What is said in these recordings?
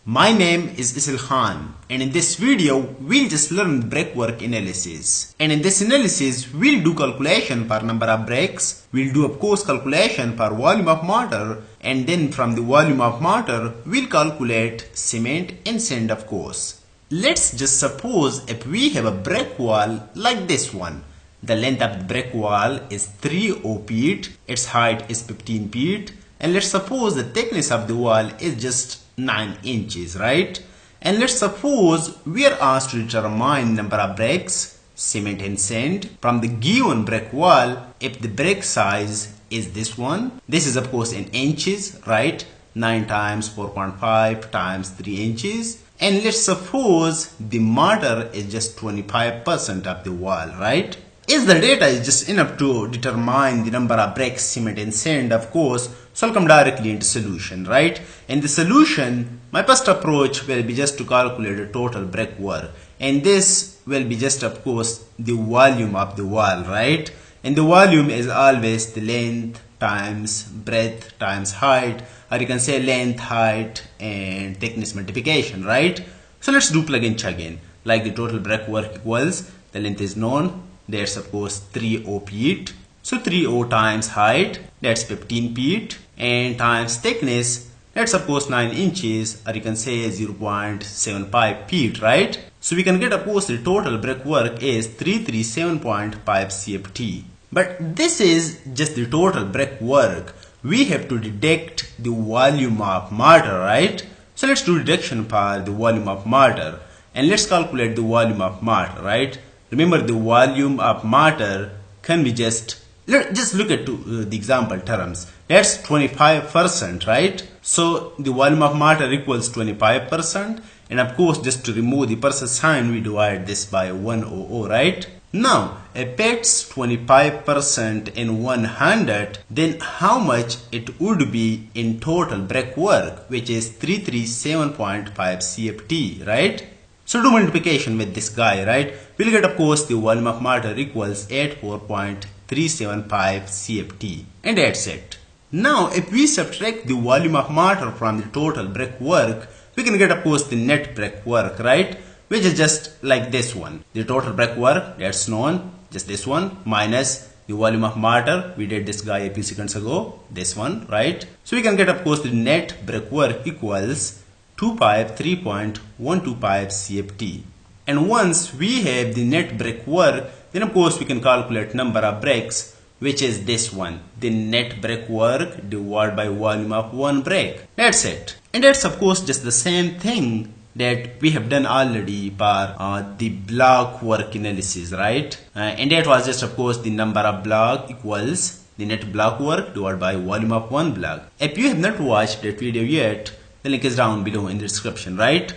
My name is Isil Khan, and in this video we'll just learn breakwork analysis. And in this analysis we'll do calculation per number of breaks, we'll do of course calculation per volume of mortar, and then from the volume of mortar we'll calculate cement and sand of course. Let's just suppose if we have a brick wall like this one. The length of the brick wall is 3 feet, its height is 15 feet, and let's suppose the thickness of the wall is just 9 inches, right? And let's suppose we are asked to determine number of bricks, cement and sand from the given brick wall. If the brick size is this one, this is of course in inches, right? 9 times 4.5 times 3 inches. And let's suppose the mortar is just 25% of the wall, right? If the data is just enough to determine the number of bricks, cement and sand, of course, so I'll come directly into solution, right? In the solution, my first approach will be just to calculate the total brickwork. And this will be just, of course, the volume of the wall, right? And the volume is always the length times breadth times height, or you can say length, height, and thickness multiplication, right? So let's do plug and chug in. Like the total brickwork equals, the length is known, that's of course 3 feet. So 3 times height, that's 15 feet, and times thickness, that's of course 9 inches, or you can say 0.75 feet, right? So we can get of course the total brickwork is 337.5 CFT. But this is just the total brickwork. We have to deduct the volume of mortar, right? So let's do deduction for the volume of mortar, and let's calculate the volume of mortar, right? Remember, the volume of mortar can be just look at the example terms. That's 25%, right? So the volume of mortar equals 25%, and of course just to remove the percent sign we divide this by 100, right? Now if it's 25% in 100, then how much it would be in total brickwork, which is 337.5 CFT, right? So do multiplication with this guy, right? We'll get of course the volume of mortar equals 84.375 CFT, and that's it. Now if we subtract the volume of mortar from the total brickwork, we can get of course the net brickwork, right? Which is just like this one. The total brickwork, that's known, just this one, minus the volume of mortar, we did this guy a few seconds ago, this one, right? So we can get of course the net brickwork equals 253.125 CFT. And once we have the net brickwork, then of course we can calculate number of bricks, which is this one, the net brickwork divided by volume of one brick. That's it. And that's of course just the same thing that we have done already for the block work analysis, right? And that was just of course the number of block equals the net block work divided by volume of one block. If you have not watched that video yet, the link is down below in the description, right?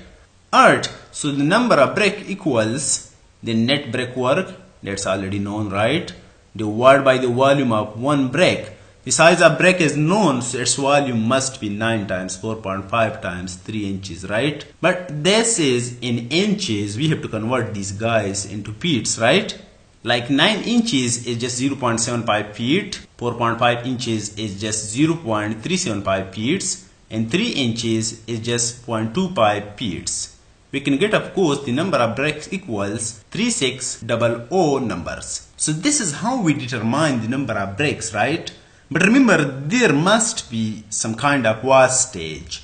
Alright, so the number of brick equals the net brickwork, that's already known, right? Divided by the volume of one brick. The size of brick is known, so its volume must be 9 times 4.5 times 3 inches, right? But this is in inches, we have to convert these guys into feet, right? Like 9 inches is just 0.75 feet, 4.5 inches is just 0.375 feet, and 3 inches is just 0.25 feet. We can get of course the number of bricks equals 3600 numbers. So this is how we determine the number of bricks, right? But remember, there must be some kind of wastage.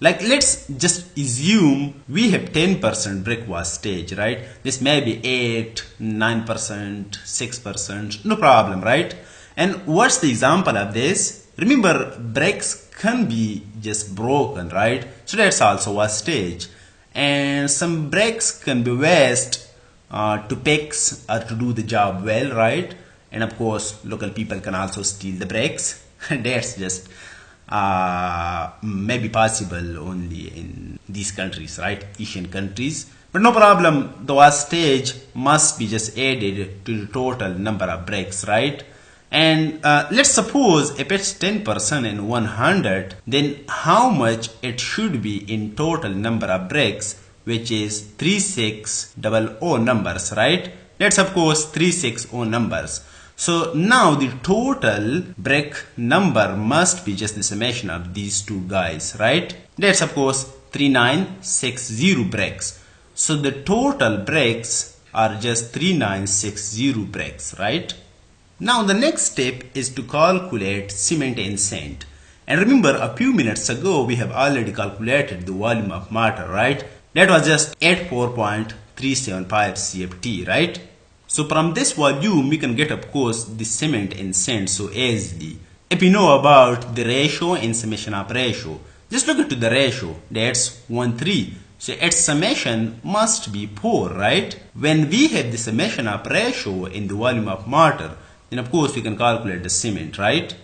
Like let's just assume we have 10% brick wastage, right? This may be 8, 9%, 6%, no problem, right? And what's the example of this? Remember, bricks can be just broken, right? So that's also wastage. And some bricks can be waste to fix or to do the job well, right? And of course local people can also steal the bricks. That's just maybe possible only in these countries, right? Asian countries. But no problem, the wastage must be just added to the total number of bricks, right? And let's suppose if it's 10% in 100, then how much it should be in total number of bricks, which is 3600 numbers, right? That's of course 360 numbers. So now the total brick number must be just the summation of these two guys, right? That's of course 3960 bricks. So the total bricks are just 3960 bricks, right? Now the next step is to calculate cement and sand. And remember, a few minutes ago we have already calculated the volume of mortar, right? That was just 84.375 CFT, right? So from this volume we can get, of course, the cement and sand so easily. If you know about the ratio and summation of ratio, just look into the ratio, that's 1:3. So its summation must be 4, right? When we have the summation of ratio in the volume of mortar, then of course we can calculate the cement, right?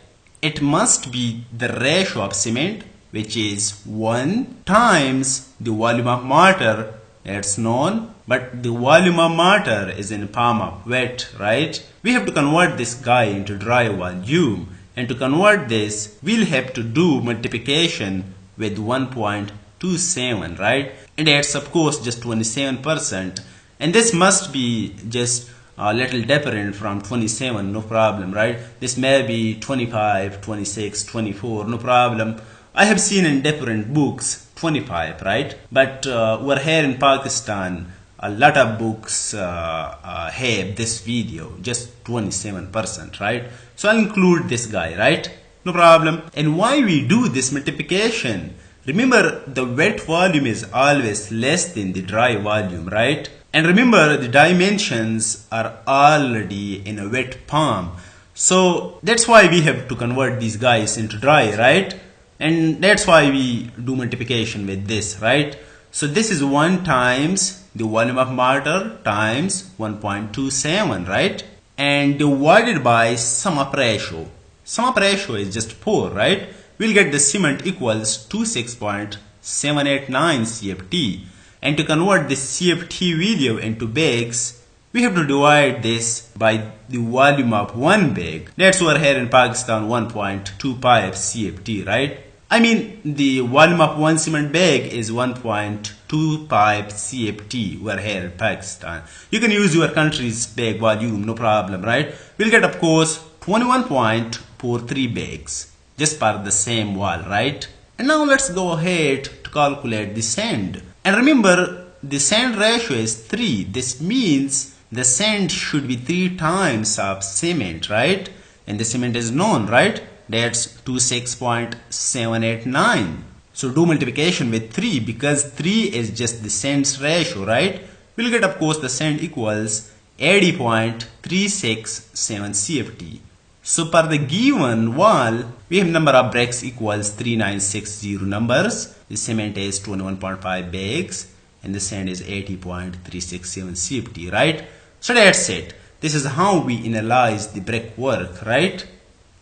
It must be the ratio of cement, which is 1 times the volume of mortar, that's known, but the volume of mortar is in form of wet, right? We have to convert this guy into dry volume, and to convert this we'll have to do multiplication with 1.27, right? And that's of course just 27%, and this must be just a little different from 27, no problem, right? This may be 25, 26, 24, no problem. I have seen in different books 25, right? But we're here in Pakistan, a lot of books have this video, just 27%, right? So I'll include this guy, right? No problem. And why we do this multiplication? Remember, the wet volume is always less than the dry volume, right? And remember, the dimensions are already in a wet form. So that's why we have to convert these guys into dry, right? And that's why we do multiplication with this, right? So this is 1 times the volume of mortar times 1.27, right? And divided by sum of ratio. Sum of ratio is just 4, right? We'll get the cement equals 26.789 CFT. And to convert this CFT value into bags, we have to divide this by the volume of 1 bag. That's over here in Pakistan 1.25 CFT, right? I mean, the volume of 1 cement bag is 1.25 CFT over here in Pakistan. You can use your country's bag volume, no problem, right? We'll get, of course, 21.43 bags just for the same wall, right? And now let's go ahead to calculate the sand. And remember, the sand ratio is 3. This means the sand should be 3 times of cement, right? And the cement is known, right? That's 26.789. So do multiplication with 3 because 3 is just the sand's ratio, right? We'll get, of course, the sand equals 80.367 CFT. So per the given wall, we have number of bricks equals 3960 numbers. The cement is 21.5 bags and the sand is 80.367 CFT, right? So that's it. This is how we analyze the brick work, right?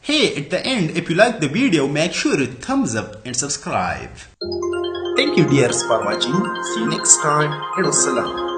Hey, at the end, if you like the video, make sure you thumbs up and subscribe. Thank you dears for watching. See you next time. Salam.